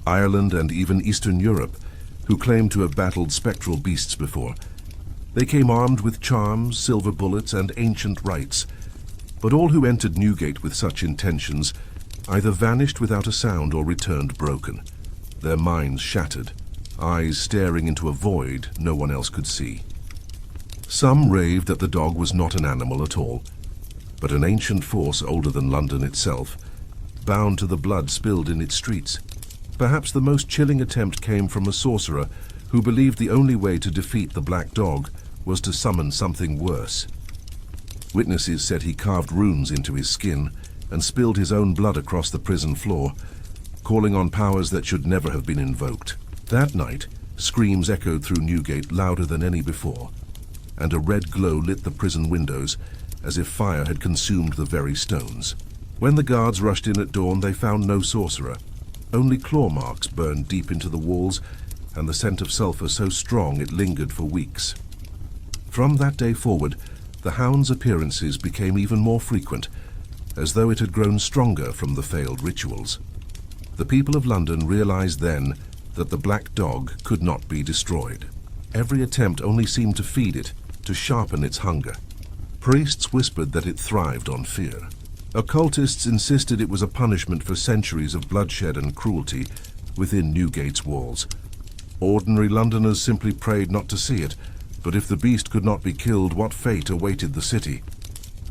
Ireland, and even Eastern Europe, who claimed to have battled spectral beasts before. They came armed with charms, silver bullets, and ancient rites. But all who entered Newgate with such intentions either vanished without a sound or returned broken, their minds shattered, eyes staring into a void no one else could see. Some raved that the dog was not an animal at all, but an ancient force older than London itself, bound to the blood spilled in its streets. Perhaps the most chilling attempt came from a sorcerer who believed the only way to defeat the black dog was to summon something worse. Witnesses said he carved runes into his skin and spilled his own blood across the prison floor, calling on powers that should never have been invoked. That night, screams echoed through Newgate louder than any before, and a red glow lit the prison windows as if fire had consumed the very stones. When the guards rushed in at dawn, they found no sorcerer. Only claw marks burned deep into the walls, and the scent of sulphur so strong it lingered for weeks. From that day forward, the hound's appearances became even more frequent, as though it had grown stronger from the failed rituals. The people of London realized then that the black dog could not be destroyed. Every attempt only seemed to feed it, to sharpen its hunger. Priests whispered that it thrived on fear. Occultists insisted it was a punishment for centuries of bloodshed and cruelty within Newgate's walls. Ordinary Londoners simply prayed not to see it, but if the beast could not be killed, what fate awaited the city?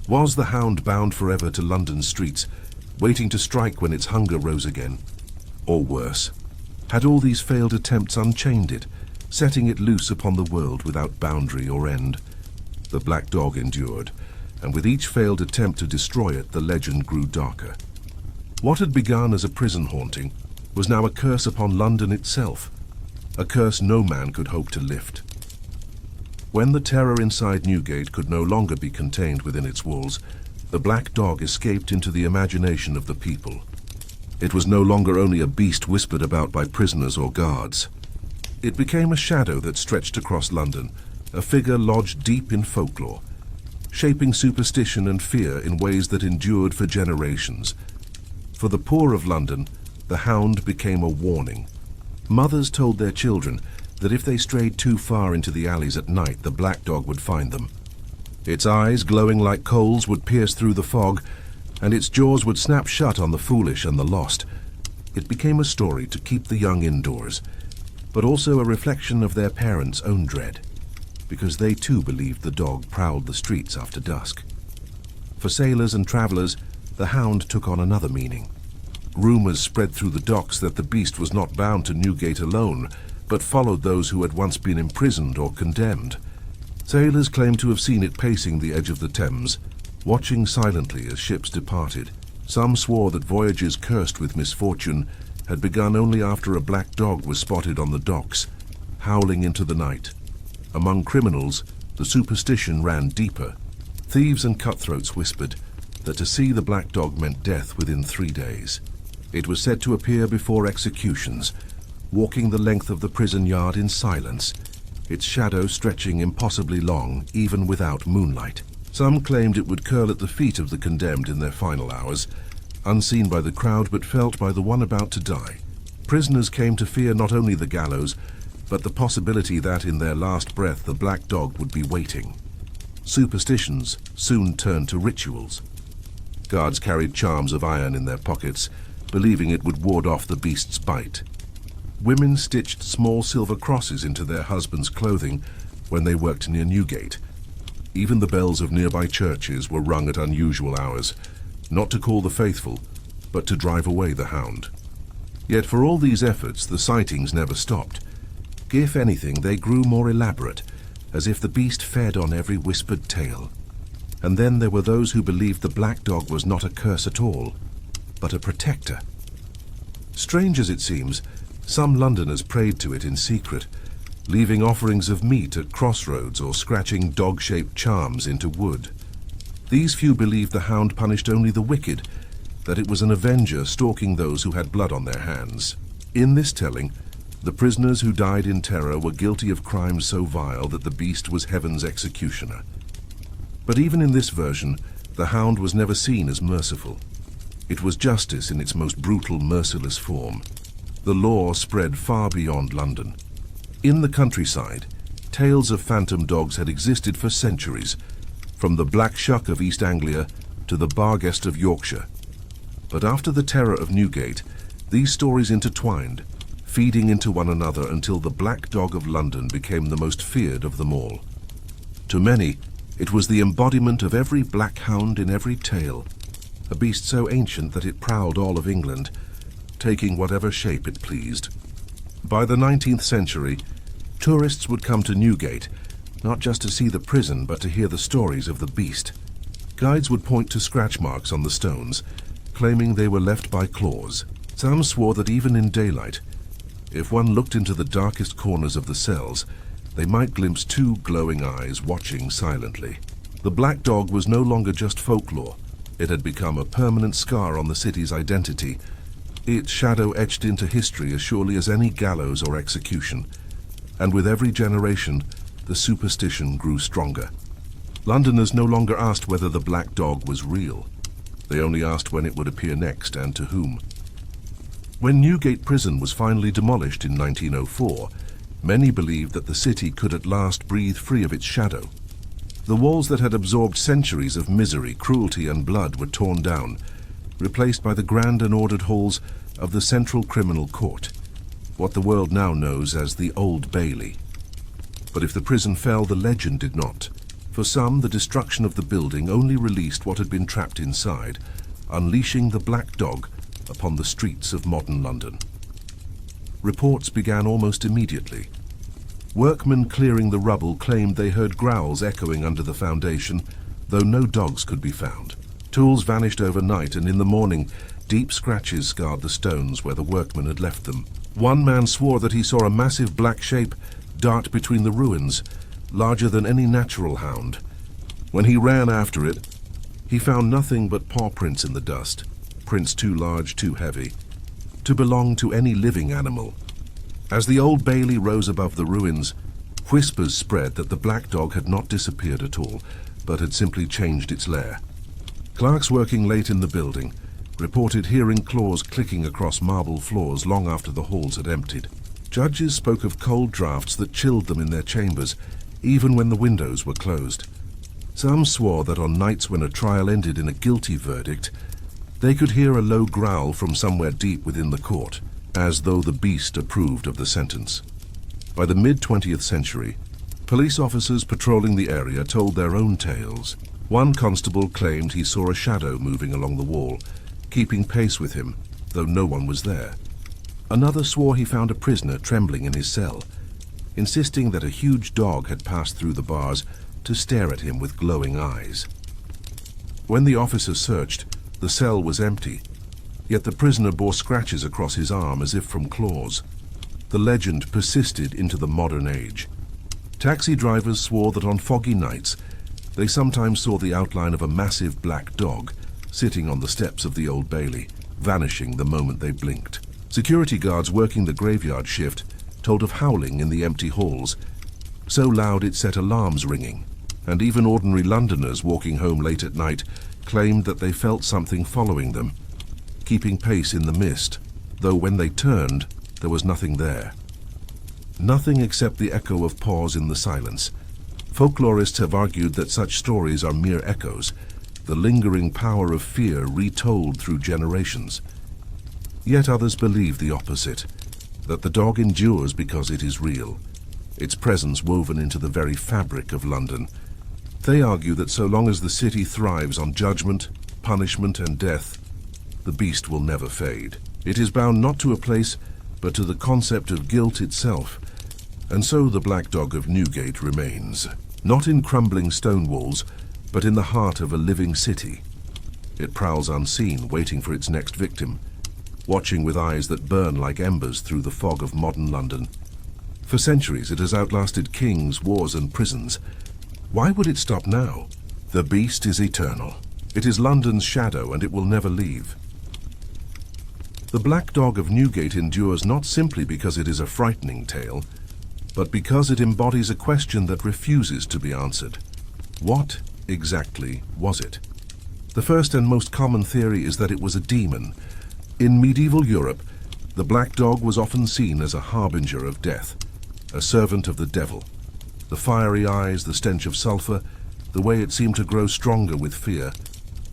Was the hound bound forever to London's streets, waiting to strike when its hunger rose again? Or worse, had all these failed attempts unchained it, setting it loose upon the world without boundary or end? The black dog endured, and with each failed attempt to destroy it, the legend grew darker. What had begun as a prison haunting was now a curse upon London itself, a curse no man could hope to lift. When the terror inside Newgate could no longer be contained within its walls, the black dog escaped into the imagination of the people. It was no longer only a beast whispered about by prisoners or guards. It became a shadow that stretched across London, a figure lodged deep in folklore, shaping superstition and fear in ways that endured for generations. For the poor of London, the hound became a warning. Mothers told their children that if they strayed too far into the alleys at night, the black dog would find them. Its eyes, glowing like coals, would pierce through the fog, and its jaws would snap shut on the foolish and the lost. It became a story to keep the young indoors, but also a reflection of their parents' own dread, because they too believed the dog prowled the streets after dusk. For sailors and travellers, the hound took on another meaning. Rumours spread through the docks that the beast was not bound to Newgate alone, but followed those who had once been imprisoned or condemned. Sailors claimed to have seen it pacing the edge of the Thames, watching silently as ships departed. Some swore that voyages cursed with misfortune had begun only after a black dog was spotted on the docks, howling into the night. Among criminals, the superstition ran deeper. Thieves and cutthroats whispered that to see the black dog meant death within 3 days. It was said to appear before executions, walking the length of the prison yard in silence, its shadow stretching impossibly long even without moonlight. Some claimed it would curl at the feet of the condemned in their final hours, unseen by the crowd but felt by the one about to die. Prisoners came to fear not only the gallows, but the possibility that in their last breath the black dog would be waiting. Superstitions soon turned to rituals. Guards carried charms of iron in their pockets, believing it would ward off the beast's bite. Women stitched small silver crosses into their husbands' clothing when they worked near Newgate. Even the bells of nearby churches were rung at unusual hours, not to call the faithful, but to drive away the hound. Yet for all these efforts, the sightings never stopped. If anything, they grew more elaborate, as if the beast fed on every whispered tale. And then there were those who believed the black dog was not a curse at all, but a protector. Strange as it seems, some Londoners prayed to it in secret, leaving offerings of meat at crossroads or scratching dog-shaped charms into wood. These few believed the hound punished only the wicked, that it was an avenger stalking those who had blood on their hands. In this telling, the prisoners who died in terror were guilty of crimes so vile that the beast was heaven's executioner. But even in this version, the hound was never seen as merciful. It was justice in its most brutal, merciless form. The law spread far beyond London. In the countryside, tales of phantom dogs had existed for centuries, from the Black Shuck of East Anglia to the Barguest of Yorkshire. But after the terror of Newgate, these stories intertwined, feeding into one another until the Black Dog of London became the most feared of them all. To many, it was the embodiment of every black hound in every tale, a beast so ancient that it prowled all of England, taking whatever shape it pleased. By the 19th century, tourists would come to Newgate, not just to see the prison, but to hear the stories of the beast. Guides would point to scratch marks on the stones, claiming they were left by claws. Some swore that even in daylight, if one looked into the darkest corners of the cells, they might glimpse two glowing eyes watching silently. The black dog was no longer just folklore. It had become a permanent scar on the city's identity, its shadow etched into history as surely as any gallows or execution. And with every generation, the superstition grew stronger. Londoners no longer asked whether the black dog was real. They only asked when it would appear next and to whom. When Newgate Prison was finally demolished in 1904, many believed that the city could at last breathe free of its shadow. The walls that had absorbed centuries of misery, cruelty, and blood were torn down, replaced by the grand and ordered halls of the Central Criminal Court, what the world now knows as the Old Bailey. But if the prison fell, the legend did not. For some, the destruction of the building only released what had been trapped inside, unleashing the black dog upon the streets of modern London. Reports began almost immediately. Workmen clearing the rubble claimed they heard growls echoing under the foundation, though no dogs could be found. Tools vanished overnight, and in the morning, deep scratches scarred the stones where the workmen had left them. One man swore that he saw a massive black shape dart between the ruins, larger than any natural hound. When he ran after it, he found nothing but paw prints in the dust, prints too large, too heavy, to belong to any living animal. As the Old Bailey rose above the ruins, whispers spread that the black dog had not disappeared at all, but had simply changed its lair. Clerks working late in the building reported hearing claws clicking across marble floors long after the halls had emptied. Judges spoke of cold drafts that chilled them in their chambers, even when the windows were closed. Some swore that on nights when a trial ended in a guilty verdict, they could hear a low growl from somewhere deep within the court, as though the beast approved of the sentence. By the mid-20th century, police officers patrolling the area told their own tales. One constable claimed he saw a shadow moving along the wall, keeping pace with him, though no one was there. Another swore he found a prisoner trembling in his cell, insisting that a huge dog had passed through the bars to stare at him with glowing eyes. When the officer searched, the cell was empty, yet the prisoner bore scratches across his arm as if from claws. The legend persisted into the modern age. Taxi drivers swore that on foggy nights, they sometimes saw the outline of a massive black dog sitting on the steps of the Old Bailey, vanishing the moment they blinked. Security guards working the graveyard shift told of howling in the empty halls, so loud it set alarms ringing, and even ordinary Londoners walking home late at night claimed that they felt something following them, keeping pace in the mist, though when they turned, there was nothing there. Nothing except the echo of paws in the silence. Folklorists have argued that such stories are mere echoes, the lingering power of fear retold through generations. Yet others believe the opposite, that the dog endures because it is real, its presence woven into the very fabric of London. They argue that so long as the city thrives on judgment, punishment, and death, the beast will never fade. It is bound not to a place, but to the concept of guilt itself, and so the black dog of Newgate remains, not in crumbling stone walls, but in the heart of a living city. It prowls unseen, waiting for its next victim, watching with eyes that burn like embers through the fog of modern London. For centuries it has outlasted kings, wars, and prisons. Why would it stop now? The beast is eternal. It is London's shadow, and it will never leave. The black dog of Newgate endures not simply because it is a frightening tale, but because it embodies a question that refuses to be answered. What exactly was it? The first and most common theory is that it was a demon. In medieval Europe, the black dog was often seen as a harbinger of death, a servant of the devil. The fiery eyes, the stench of sulfur, the way it seemed to grow stronger with fear,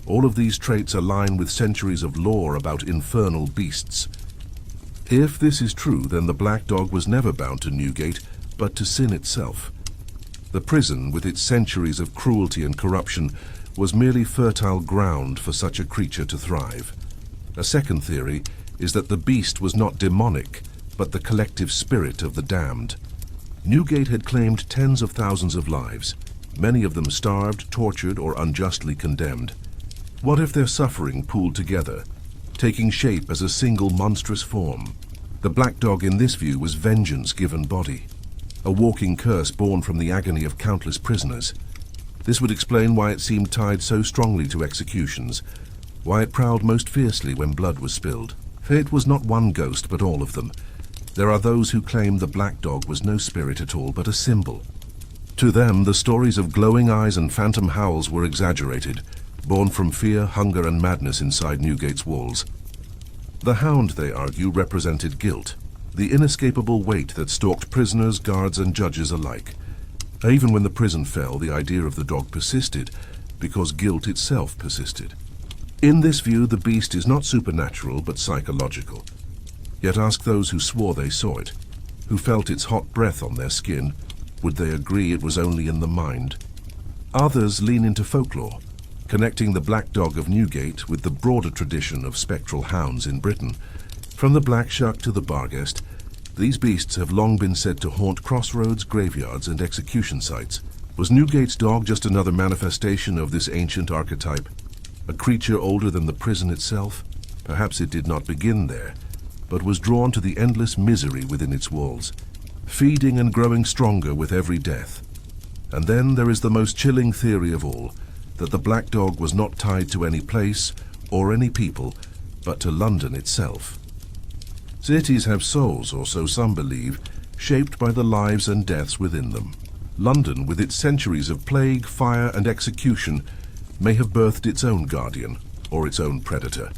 all of these traits align with centuries of lore about infernal beasts. If this is true, then the black dog was never bound to Newgate, but to sin itself. The prison, with its centuries of cruelty and corruption, was merely fertile ground for such a creature to thrive. A second theory is that the beast was not demonic, but the collective spirit of the damned. Newgate had claimed tens of thousands of lives, many of them starved, tortured, or unjustly condemned. What if their suffering pooled together, taking shape as a single monstrous form? The black dog in this view was vengeance given body, a walking curse born from the agony of countless prisoners. This would explain why it seemed tied so strongly to executions, why it prowled most fiercely when blood was spilled. Fate was not one ghost, but all of them. There are those who claim the black dog was no spirit at all, but a symbol. To them, the stories of glowing eyes and phantom howls were exaggerated, born from fear, hunger, and madness inside Newgate's walls. The hound, they argue, represented guilt, the inescapable weight that stalked prisoners, guards, and judges alike. Even when the prison fell, the idea of the dog persisted, because guilt itself persisted. In this view, the beast is not supernatural, but psychological. Yet ask those who swore they saw it, who felt its hot breath on their skin, would they agree it was only in the mind? Others lean into folklore, connecting the black dog of Newgate with the broader tradition of spectral hounds in Britain. From the Black Shuck to the Barghest, these beasts have long been said to haunt crossroads, graveyards, and execution sites. Was Newgate's dog just another manifestation of this ancient archetype? A creature older than the prison itself? Perhaps it did not begin there, but was drawn to the endless misery within its walls, feeding and growing stronger with every death. And then there is the most chilling theory of all, that the black dog was not tied to any place or any people, but to London itself. Cities have souls, or so some believe, shaped by the lives and deaths within them. London, with its centuries of plague, fire, and execution, may have birthed its own guardian, or its own predator.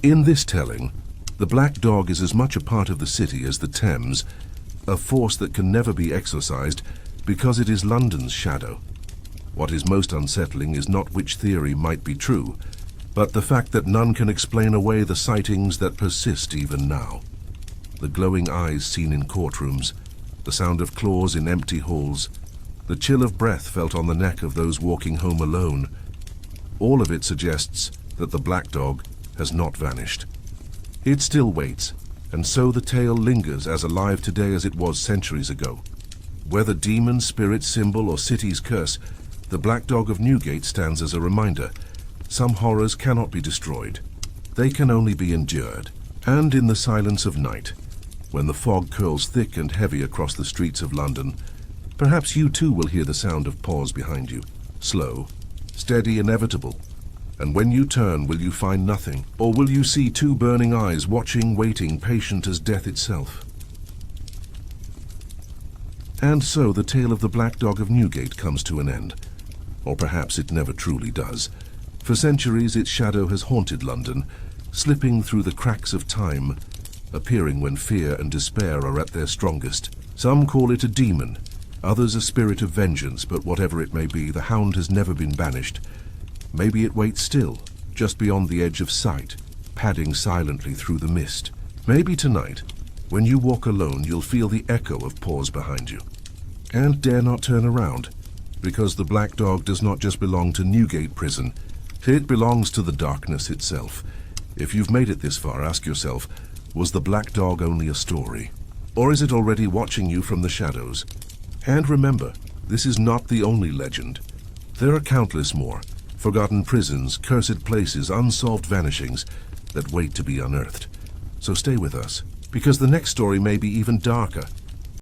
In this telling, the black dog is as much a part of the city as the Thames, a force that can never be exorcised because it is London's shadow. What is most unsettling is not which theory might be true, but the fact that none can explain away the sightings that persist even now. The glowing eyes seen in courtrooms, the sound of claws in empty halls, the chill of breath felt on the neck of those walking home alone, all of it suggests that the black dog has not vanished. It still waits, and so the tale lingers as alive today as it was centuries ago. Whether demon, spirit, symbol, or city's curse, the black dog of Newgate stands as a reminder. Some horrors cannot be destroyed. They can only be endured. And in the silence of night, when the fog curls thick and heavy across the streets of London, perhaps you too will hear the sound of paws behind you, slow, steady, inevitable. And when you turn, will you find nothing? Or will you see two burning eyes watching, waiting, patient as death itself? And so the tale of the black dog of Newgate comes to an end. Or perhaps it never truly does. For centuries its shadow has haunted London, slipping through the cracks of time, appearing when fear and despair are at their strongest. Some call it a demon, others a spirit of vengeance, but whatever it may be, the hound has never been banished. Maybe it waits still, just beyond the edge of sight, padding silently through the mist. Maybe tonight, when you walk alone, you'll feel the echo of paws behind you. And dare not turn around, because the black dog does not just belong to Newgate Prison. It belongs to the darkness itself. If you've made it this far, ask yourself, was the black dog only a story? Or is it already watching you from the shadows? And remember, this is not the only legend. There are countless more. Forgotten prisons, cursed places, unsolved vanishings that wait to be unearthed. So stay with us, because the next story may be even darker,